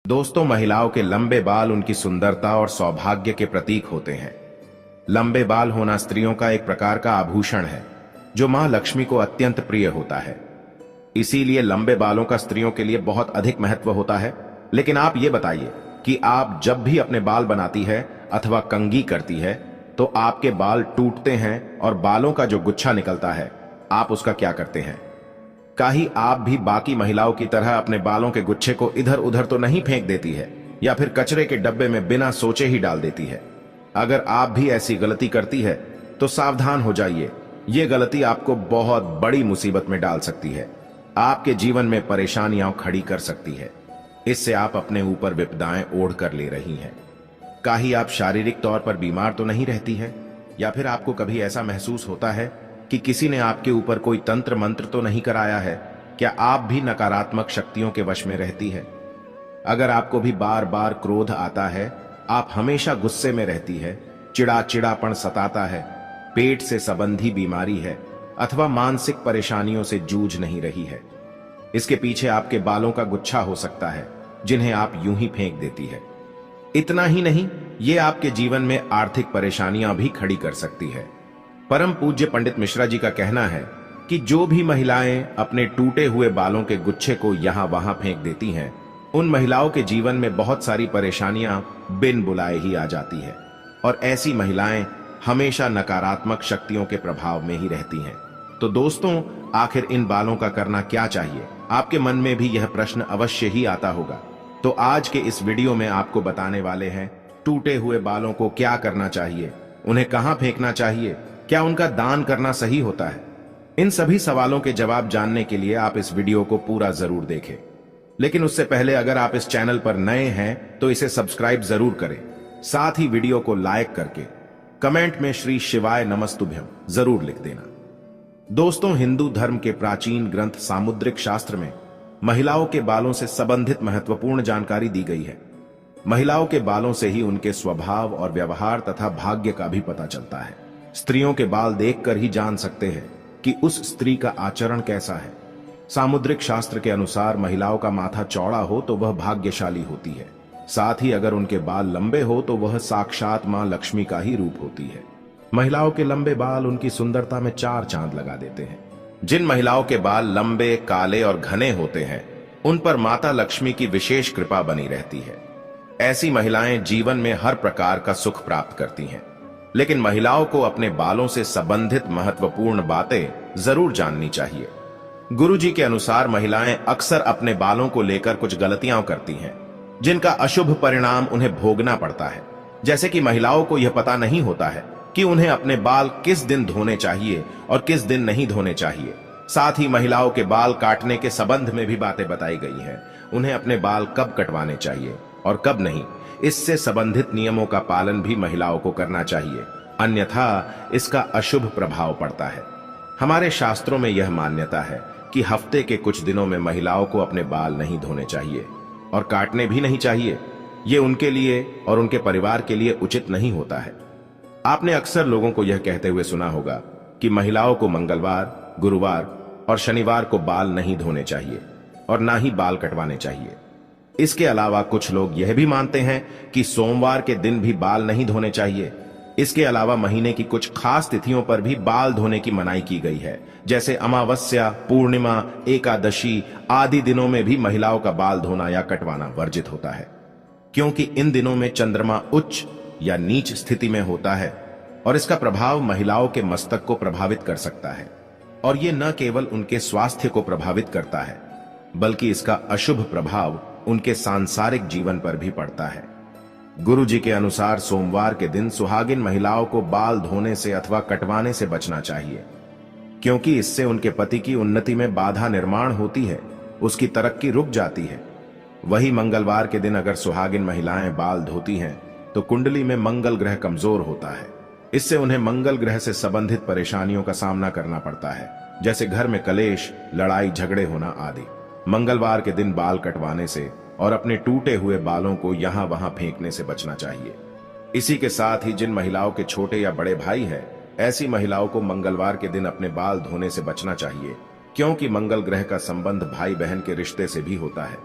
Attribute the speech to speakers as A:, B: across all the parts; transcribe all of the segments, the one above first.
A: दोस्तों, महिलाओं के लंबे बाल उनकी सुंदरता और सौभाग्य के प्रतीक होते हैं। लंबे बाल होना स्त्रियों का एक प्रकार का आभूषण है जो मां लक्ष्मी को अत्यंत प्रिय होता है। इसीलिए लंबे बालों का स्त्रियों के लिए बहुत अधिक महत्व होता है। लेकिन आप ये बताइए कि आप जब भी अपने बाल बनाती है अथवा कंघी करती है तो आपके बाल टूटते हैं और बालों का जो गुच्छा निकलता है, आप उसका क्या करते हैं? कहीं आप भी बाकी महिलाओं की तरह अपने बालों के गुच्छे को इधर उधर तो नहीं फेंक देती है या फिर कचरे के डब्बे में बिना सोचे ही डाल देती है? अगर आप भी ऐसी गलती करती है तो सावधान हो जाइए। ये गलती आपको बहुत बड़ी मुसीबत में डाल सकती है, आपके जीवन में परेशानियां खड़ी कर सकती है। इससे आप अपने ऊपर विपदाएं ओढ़ कर ले रही हैं। कहीं आप शारीरिक तौर पर बीमार तो नहीं रहती है, या फिर आपको कभी ऐसा महसूस होता है कि किसी ने आपके ऊपर कोई तंत्र मंत्र तो नहीं कराया है? क्या आप भी नकारात्मक शक्तियों के वश में रहती है? अगर आपको भी बार बार क्रोध आता है, आप हमेशा गुस्से में रहती है, चिड़ापन सताता है, पेट से संबंधी बीमारी है अथवा मानसिक परेशानियों से जूझ नहीं रही है, इसके पीछे आपके बालों का गुच्छा हो सकता है जिन्हें आप यूं ही फेंक देती है। इतना ही नहीं, ये आपके जीवन में आर्थिक परेशानियां भी खड़ी कर सकती है। परम पूज्य पंडित मिश्रा जी का कहना है कि जो भी महिलाएं अपने टूटे हुए बालों के गुच्छे को यहां वहां फेंक देती हैं, उन महिलाओं के जीवन में बहुत सारी परेशानियां बिन बुलाए ही आ जाती है और ऐसी महिलाएं हमेशा नकारात्मक शक्तियों के प्रभाव में ही रहती हैं। तो दोस्तों, आखिर इन बालों का करना क्या चाहिए? आपके मन में भी यह प्रश्न अवश्य ही आता होगा। तो आज के इस वीडियो में आपको बताने वाले हैं टूटे हुए बालों को क्या करना चाहिए, उन्हें कहां फेंकना चाहिए, क्या उनका दान करना सही होता है? इन सभी सवालों के जवाब जानने के लिए आप इस वीडियो को पूरा जरूर देखें। लेकिन उससे पहले अगर आप इस चैनल पर नए हैं तो इसे सब्सक्राइब जरूर करें। साथ ही वीडियो को लाइक करके कमेंट में श्री शिवाय नमस्तुभ्यम जरूर लिख देना। दोस्तों, हिंदू धर्म के प्राचीन ग्रंथ सामुद्रिक शास्त्र में महिलाओं के बालों से संबंधित महत्वपूर्ण जानकारी दी गई है। महिलाओं के बालों से ही उनके स्वभाव और व्यवहार तथा भाग्य का भी पता चलता है। स्त्रियों के बाल देखकर ही जान सकते हैं कि उस स्त्री का आचरण कैसा है। सामुद्रिक शास्त्र के अनुसार महिलाओं का माथा चौड़ा हो तो वह भाग्यशाली होती है। साथ ही अगर उनके बाल लंबे हो तो वह साक्षात मां लक्ष्मी का ही रूप होती है। महिलाओं के लंबे बाल उनकी सुंदरता में चार चांद लगा देते हैं। जिन महिलाओं के बाल लंबे, काले और घने होते हैं, उन पर माता लक्ष्मी की विशेष कृपा बनी रहती है। ऐसी महिलाएं जीवन में हर प्रकार का सुख प्राप्त करती हैं। लेकिन महिलाओं को अपने बालों से संबंधित महत्वपूर्ण बातें जरूर जाननी चाहिए। गुरुजी के अनुसार महिलाएं अक्सर अपने बालों को लेकर कुछ गलतियां करती हैं, जिनका अशुभ परिणाम उन्हें भोगना पड़ता है। जैसे कि महिलाओं को यह पता नहीं होता है कि उन्हें अपने बाल किस दिन धोने चाहिए और किस दिन नहीं धोने चाहिए। साथ ही महिलाओं के बाल काटने के संबंध में भी बातें बताई गई हैं। उन्हें अपने बाल कब कटवाने चाहिए और कब नहीं, इससे संबंधित नियमों का पालन भी महिलाओं को करना चाहिए, अन्यथा इसका अशुभ प्रभाव पड़ता है। हमारे शास्त्रों में यह मान्यता है कि हफ्ते के कुछ दिनों में महिलाओं को अपने बाल नहीं धोने चाहिए और काटने भी नहीं चाहिए। ये उनके लिए और उनके परिवार के लिए उचित नहीं होता है। आपने अक्सर लोगों को यह कहते हुए सुना होगा कि महिलाओं को मंगलवार, गुरुवार और शनिवार को बाल नहीं धोने चाहिए और ना ही बाल कटवाने चाहिए। इसके अलावा कुछ लोग यह भी मानते हैं कि सोमवार के दिन भी बाल नहीं धोने चाहिए। इसके अलावा महीने की कुछ खास तिथियों पर भी बाल धोने की मनाही की गई है, जैसे अमावस्या, पूर्णिमा, एकादशी आदि दिनों में भी महिलाओं का बाल धोना या कटवाना वर्जित होता है, क्योंकि इन दिनों में चंद्रमा उच्च या नीच स्थिति में होता है और इसका प्रभाव महिलाओं के मस्तक को प्रभावित कर सकता है। और ये न केवल उनके स्वास्थ्य को प्रभावित करता है, बल्कि इसका अशुभ प्रभाव उनके सांसारिक जीवन पर भी पड़ता है। गुरुजी के अनुसार सोमवार के दिन सुहागिन महिलाओं को बाल धोने से अथवा कटवाने से बचना चाहिए, क्योंकि इससे उनके पति की उन्नति में बाधा निर्माण होती है, उसकी तरक्की रुक जाती है। वही मंगलवार के दिन अगर सुहागिन महिलाएं बाल धोती हैं तो कुंडली में मंगल ग्रह कमजोर होता है। इससे उन्हें मंगल ग्रह से संबंधित परेशानियों का सामना करना पड़ता है, जैसे घर में कलेश, लड़ाई झगड़े होना आदि। मंगलवार के दिन बाल कटवाने से और अपने टूटे हुए बालों को यहां वहां फेंकने से बचना चाहिए। इसी के साथ ही जिन महिलाओं के छोटे या बड़े भाई हैं, ऐसी महिलाओं को मंगलवार के दिन अपने बाल धोने से बचना चाहिए, क्योंकि मंगल ग्रह का संबंध भाई बहन के रिश्ते से भी होता है।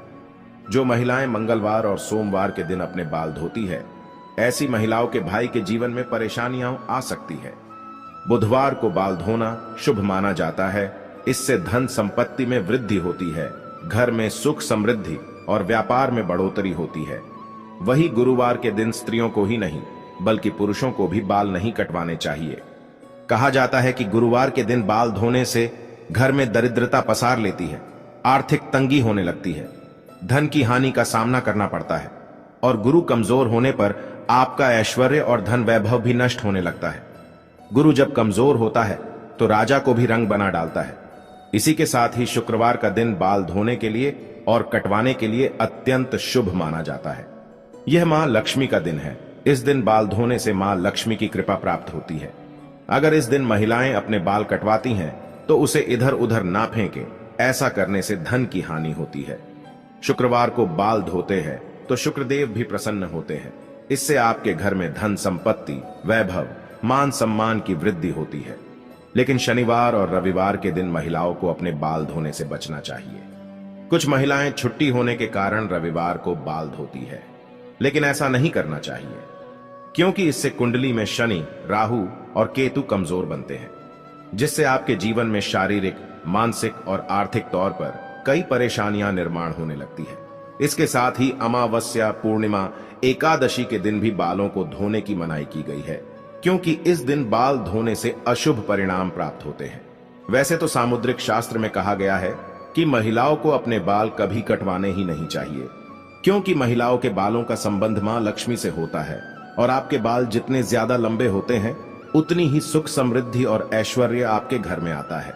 A: जो महिलाएं मंगलवार और सोमवार के दिन अपने बाल धोती है, ऐसी महिलाओं के भाई के जीवन में परेशानियां आ सकती है। बुधवार को बाल धोना शुभ माना जाता है। इससे धन संपत्ति में वृद्धि होती है, घर में सुख समृद्धि और व्यापार में बढ़ोतरी होती है। वही गुरुवार के दिन स्त्रियों को ही नहीं बल्कि पुरुषों को भी बाल नहीं कटवाने चाहिए। कहा जाता है कि गुरुवार के दिन बाल धोने से घर में दरिद्रता पसार लेती है, आर्थिक तंगी होने लगती है, धन की हानि का सामना करना पड़ता है और गुरु कमजोर होने पर आपका ऐश्वर्य और धन वैभव भी नष्ट होने लगता है। गुरु जब कमजोर होता है तो राजा को भी रंग बना डालता है। इसी के साथ ही शुक्रवार का दिन बाल धोने के लिए और कटवाने के लिए अत्यंत शुभ माना जाता है। यह मां लक्ष्मी का दिन है। इस दिन बाल धोने से मां लक्ष्मी की कृपा प्राप्त होती है। अगर इस दिन महिलाएं अपने बाल कटवाती हैं तो उसे इधर उधर ना फेंके, ऐसा करने से धन की हानि होती है। शुक्रवार को बाल धोते हैं तो शुक्रदेव भी प्रसन्न होते हैं। इससे आपके घर में धन संपत्ति, वैभव, मान सम्मान की वृद्धि होती है। लेकिन शनिवार और रविवार के दिन महिलाओं को अपने बाल धोने से बचना चाहिए। कुछ महिलाएं छुट्टी होने के कारण रविवार को बाल धोती है, लेकिन ऐसा नहीं करना चाहिए, क्योंकि इससे कुंडली में शनि, राहु और केतु कमजोर बनते हैं, जिससे आपके जीवन में शारीरिक, मानसिक और आर्थिक तौर पर कई परेशानियां निर्माण होने लगती है। इसके साथ ही अमावस्या, पूर्णिमा, एकादशी के दिन भी बालों को धोने की मनाही की गई है, क्योंकि इस दिन बाल धोने से अशुभ परिणाम प्राप्त होते हैं। वैसे तो सामुद्रिक शास्त्र में कहा गया है कि महिलाओं को अपने बाल कभी कटवाने ही नहीं चाहिए, क्योंकि महिलाओं के बालों का संबंध मां लक्ष्मी से होता है और आपके बाल जितने ज्यादा लंबे होते हैं उतनी ही सुख समृद्धि और ऐश्वर्य आपके घर में आता है।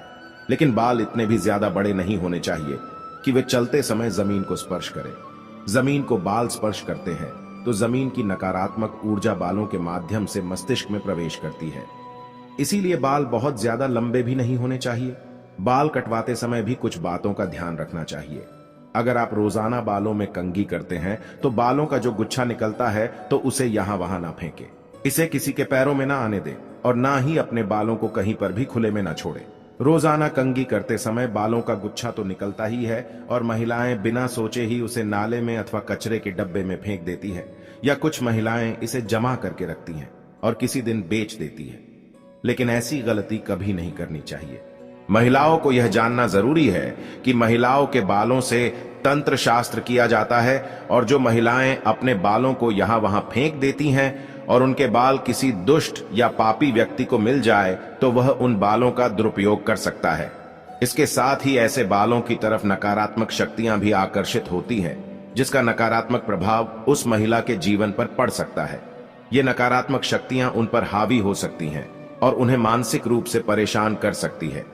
A: लेकिन बाल इतने भी ज्यादा बड़े नहीं होने चाहिए कि वे चलते समय जमीन को स्पर्श करें। जमीन को बाल स्पर्श करते हैं तो जमीन की नकारात्मक ऊर्जा बालों के माध्यम से मस्तिष्क में प्रवेश करती है। इसीलिए बाल बहुत ज्यादा लंबे भी नहीं होने चाहिए। बाल कटवाते समय भी कुछ बातों का ध्यान रखना चाहिए। अगर आप रोजाना बालों में कंघी करते हैं तो बालों का जो गुच्छा निकलता है तो उसे यहां वहां ना फेंके, इसे किसी के पैरों में ना आने दे और ना ही अपने बालों को कहीं पर भी खुले में ना छोड़े। रोजाना कंघी करते समय बालों का गुच्छा तो निकलता ही है और महिलाएं बिना सोचे ही उसे नाले में अथवा कचरे के डब्बे में फेंक देती है, या कुछ महिलाएं इसे जमा करके रखती हैं और किसी दिन बेच देती है। लेकिन ऐसी गलती कभी नहीं करनी चाहिए। महिलाओं को यह जानना जरूरी है कि महिलाओं के बालों से तंत्र शास्त्र किया जाता है और जो महिलाएं अपने बालों को यहां वहां फेंक देती हैं और उनके बाल किसी दुष्ट या पापी व्यक्ति को मिल जाए तो वह उन बालों का दुरुपयोग कर सकता है। इसके साथ ही ऐसे बालों की तरफ नकारात्मक शक्तियां भी आकर्षित होती हैं, जिसका नकारात्मक प्रभाव उस महिला के जीवन पर पड़ सकता है। ये नकारात्मक शक्तियां उन पर हावी हो सकती हैं और उन्हें मानसिक रूप से परेशान कर सकती है।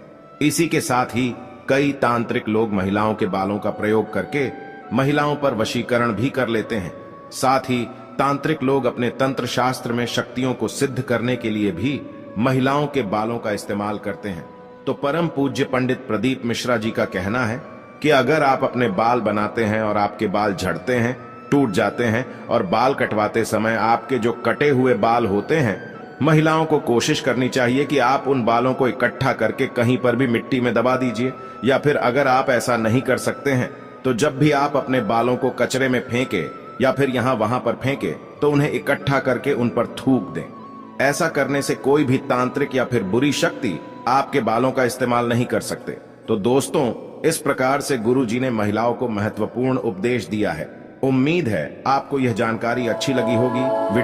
A: इसी के साथ ही कई तांत्रिक लोग महिलाओं के बालों का प्रयोग करके महिलाओं पर वशीकरण भी कर लेते हैं। साथ ही तांत्रिक लोग अपने तंत्र शास्त्र में शक्तियों को सिद्ध करने के लिए भी महिलाओं के बालों का इस्तेमाल करते हैं। तो परम पूज्य पंडित प्रदीप मिश्रा जी का कहना है कि अगर आप अपने बाल बनाते हैं और आपके बाल झड़ते हैं, टूट जाते हैं और बाल कटवाते समय आपके जो कटे हुए बाल होते हैं, महिलाओं को कोशिश करनी चाहिए कि आप उन बालों को इकट्ठा करके कहीं पर भी मिट्टी में दबा दीजिए, या फिर अगर आप ऐसा नहीं कर सकते हैं तो जब भी आप अपने बालों को कचरे में फेंके या फिर यहां वहां पर फेंके तो उन्हें इकट्ठा करके उन पर थूक दें। ऐसा करने से कोई भी तांत्रिक या फिर बुरी शक्ति आपके बालों का इस्तेमाल नहीं कर सकते। तो दोस्तों, इस प्रकार से गुरु जी ने महिलाओं को महत्वपूर्ण उपदेश दिया है। उम्मीद है आपको यह जानकारी अच्छी लगी होगी।